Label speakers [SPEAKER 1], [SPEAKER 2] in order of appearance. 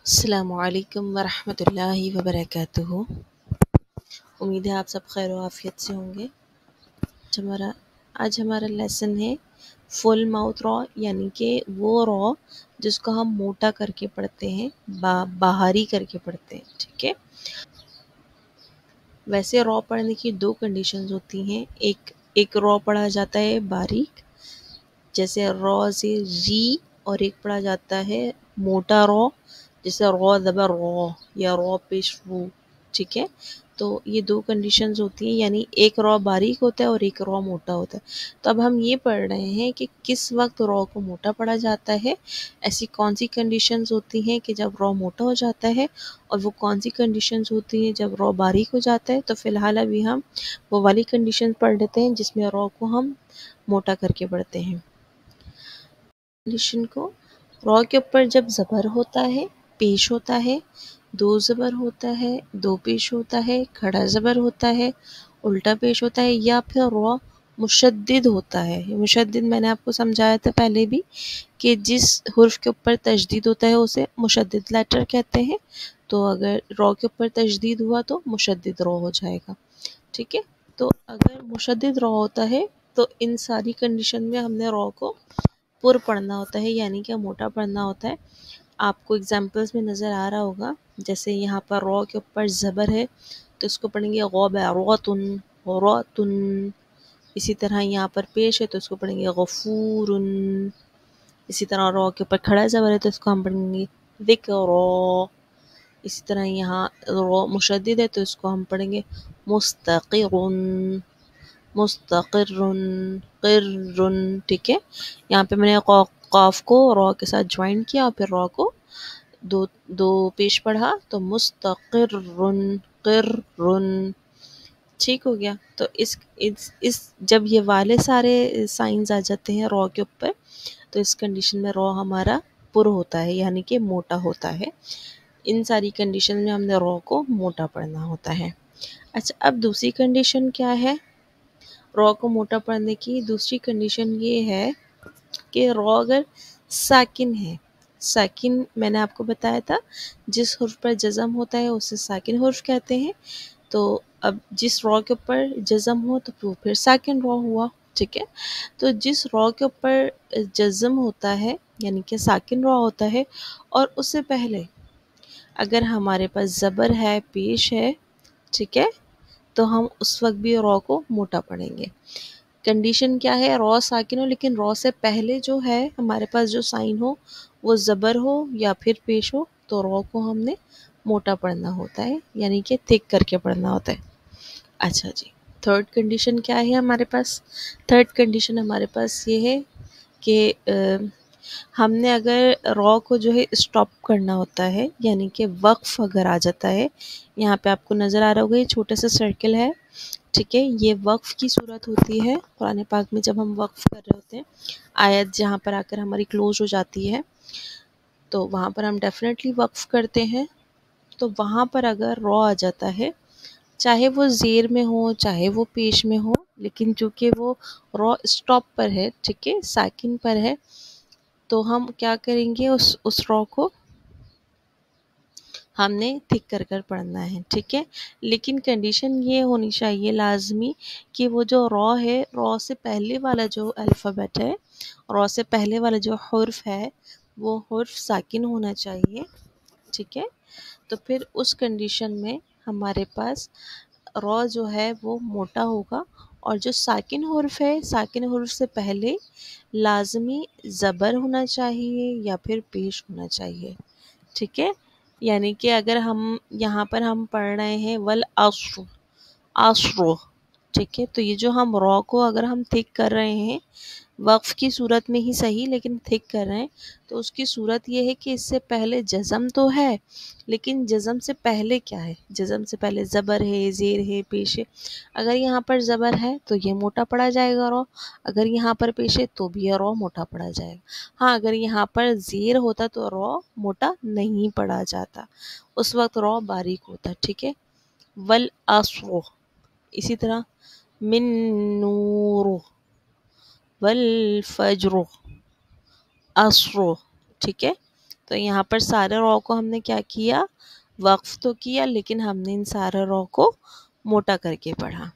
[SPEAKER 1] السلام علیکم ورحمۃ اللہ وبرکاتہ۔ امید ہے آپ سب خیر و عافیت سے ہوں گے۔ آج ہمارا لیسن ہے فل ماؤتھ را، یعنی کہ وہ را جس کو ہم موٹا کر کے پڑھتے ہیں، باہری کر کے پڑھتے ہیں، ٹھیک ہے۔ ویسے را پڑھنے کی دو کنڈیشنز ہوتی ہیں، ایک را پڑھا جاتا ہے باریک، جیسے را سے ری، اور ایک پڑھا جاتا ہے موٹا را، جیسے را زبر را یا را پیش رو، ٹھیک ہے۔ تو یہ دو کنڈیشنز ہوتی ہیں، یعنی ایک را باریک ہوتا ہے اور ایک را موٹا ہوتا ہے۔ تو اب ہم یہ پڑھ رہے ہیں کہ کس وقت را کو موٹا پڑھا جاتا ہے، ایسی کون سی کنڈیشنز ہوتی ہیں کہ جب را موٹا ہو جاتا ہے، اور وہ کون سی کنڈیشنز ہوتی ہیں جب را باریک ہو جاتا ہے۔ تو فی الحال ابھی ہم وہ والی کنڈیشن پڑھ لیتے ہیں جس میں را کو ہم موٹا کر کے پڑھتے ہیں۔ کنڈیشن کو، را کے اوپر جب زبر ہوتا ہے، پیش ہوتا ہے، دو زبر ہوتا ہے، دو پیش ہوتا ہے، کھڑا زبر ہوتا ہے، الٹا پیش ہوتا ہے، یا پھر را مشدد ہوتا ہے۔ مشدد میں نے آپ کو سمجھایا تھا پہلے بھی کہ جس حرف کے اوپر تشدید ہوتا ہے اسے مشدد لیٹر کہتے ہیں۔ تو اگر را کے اوپر تشدید ہوا تو مشدد را ہو جائے گا، ٹھیک ہے۔ تو اگر مشدد را ہوتا ہے تو ان ساری کنڈیشن میں ہم نے را کو پر پڑھنا ہوتا ہے، یعنی کہ موٹا پڑھنا ہوتا ہے۔ آپ کو اگزامپلس میں نظر آ رہا ہوگا، جیسے یہاں پر را کے اوپر زبر ہے تو اس کو پڑھیں گے غبارۃن، غراتن۔ اسی طرح یہاں پر پیش ہے تو اس کو پڑھیں گے غفورن۔ اسی طرح را کے اوپر کھڑا زبر ہے تو اس کو ہم پڑھیں گے ذکرا۔ اسی طرح یہاں را مشدد ہے تو اس کو ہم پڑھیں گے مستقرن، مستقرن، قرن، ٹھیک ہے۔ یہاں پہ میں نے قاف کو را کے ساتھ جوائن کیا اور پھر را کو دو پیش پڑھا تو مستقرن، قرن، ٹھیک ہو گیا۔ تو اس جب یہ والے سارے سائنز آ جاتے ہیں را کے اوپر تو اس کنڈیشن میں را ہمارا پر ہوتا ہے، یعنی کہ موٹا ہوتا ہے۔ ان ساری کنڈیشن میں ہم نے را کو موٹا پڑھنا ہوتا ہے۔ اچھا، اب دوسری کنڈیشن کیا ہے را کو موٹا پڑھنے کی؟ دوسری کنڈیشن یہ ہے کہ را اگر ساکن ہے، ساکن میں نے آپ کو بتایا تھا جس حرف پر جزم ہوتا ہے اسے ساکن حرف کہتے ہیں۔ تو اب جس را کے اوپر جزم ہو تو وہ پھر ساکن را ہوا، ٹھیک ہے۔ تو جس را کے اوپر جزم ہوتا ہے یعنی کہ ساکن را ہوتا ہے، اور اس سے پہلے اگر ہمارے پاس زبر ہے، پیش ہے، ٹھیک ہے، تو ہم اس وقت بھی را کو موٹا پڑھیں گے۔ کنڈیشن کیا ہے؟ را ساکن ہو لیکن را سے پہلے جو ہے ہمارے پاس جو سائن ہو وہ زبر ہو یا پھر پیش ہو تو را کو ہم نے موٹا پڑھنا ہوتا ہے، یعنی کہ تھک کر کے پڑھنا ہوتا ہے۔ اچھا جی، تھرڈ کنڈیشن کیا ہے ہمارے پاس؟ تھرڈ کنڈیشن ہمارے پاس یہ ہے کہ ہم نے اگر را کو جو ہے اسٹاپ کرنا ہوتا ہے، یعنی کہ وقف اگر آ جاتا ہے، یہاں پہ آپ کو نظر آ رہا ہوگا یہ چھوٹا سا سرکل ہے، ٹھیک ہے، یہ وقف کی صورت ہوتی ہے قرآن پاک میں جب ہم وقف کر رہے ہوتے ہیں، آیت جہاں پر آ کر ہماری کلوز ہو جاتی ہے تو وہاں پر ہم ڈیفینیٹلی وقف کرتے ہیں۔ تو وہاں پر اگر را آ جاتا ہے، چاہے وہ زیر میں ہو چاہے وہ پیش میں ہو، لیکن چونکہ وہ را اسٹاپ پر ہے، ٹھیک ہے، ساکن پر ہے، تو ہم کیا کریں گے، اس را کو ہم نے تھک کر کر پڑھنا ہے، ٹھیک ہے۔ لیکن کنڈیشن یہ ہونی چاہیے لازمی کہ وہ جو را ہے، را سے پہلے والا جو الفابیٹ ہے، را سے پہلے والا جو حرف ہے وہ حرف ساکن ہونا چاہیے، ٹھیک ہے۔ تو پھر اس کنڈیشن میں ہمارے پاس را جو ہے وہ موٹا ہوگا، اور جو ساکن حرف ہے، ساکن حرف سے پہلے لازمی زبر ہونا چاہیے یا پھر پیش ہونا چاہیے، ٹھیک ہے۔ یعنی کہ اگر ہم یہاں پر ہم پڑھ رہے ہیں والعصر، عصر، ٹھیک ہے، تو یہ جو ہم را کو اگر ہم تھک کر رہے ہیں وقف کی صورت میں ہی صحیح لیکن تھک کر رہے ہیں، تو اس کی صورت یہ ہے کہ اس سے پہلے جزم تو ہے، لیکن جزم سے پہلے کیا ہے؟ جزم سے پہلے زبر ہے، زیر ہے، پیش ہے۔ اگر یہاں پر زبر ہے تو یہ موٹا پڑھا جائے گا را، اگر یہاں پر پیش ہے تو بھی یہ را موٹا پڑھا جائے گا۔ ہاں، اگر یہاں پر زیر ہوتا تو را موٹا نہیں پڑھا جاتا، اس وقت را باریک ہوتا، ٹھیک ہے۔ والعصر، اسی طرح من نور، والفجر، عصر، ٹھیک ہے۔ تو یہاں پر سارے رو کو ہم نے کیا کیا، وقف تو کیا لیکن ہم نے ان سارے رو کو موٹا کر کے پڑھا.